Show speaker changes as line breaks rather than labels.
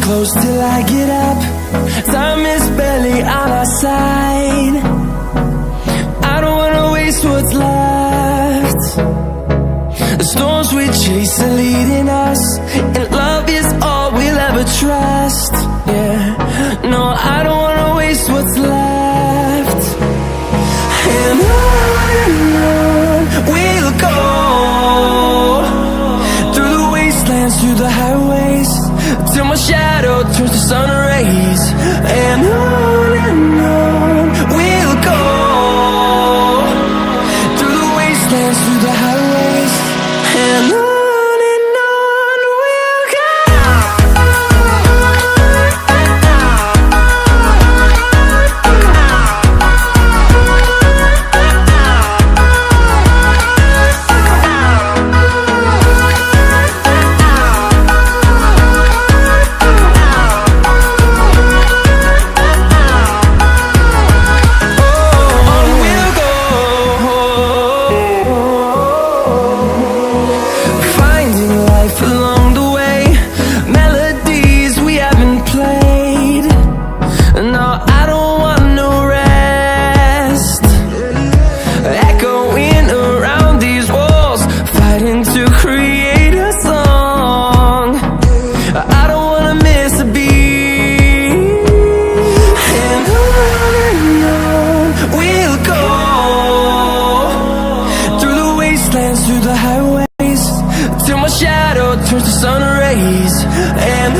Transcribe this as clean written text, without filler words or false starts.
close till I get up. Time is barely on our side. I don't wanna waste what's left. The storms we chase are leading us, and love is all we'll ever trust. Yeah, no, I don't wanna waste what's left. And on we'll go, through the wastelands, through the highways, till my shadow turns to sun rays. And on we'll go, through the wastelands, through the highways, and on we'll go. Through the highways, till my shadow turns to sun rays. And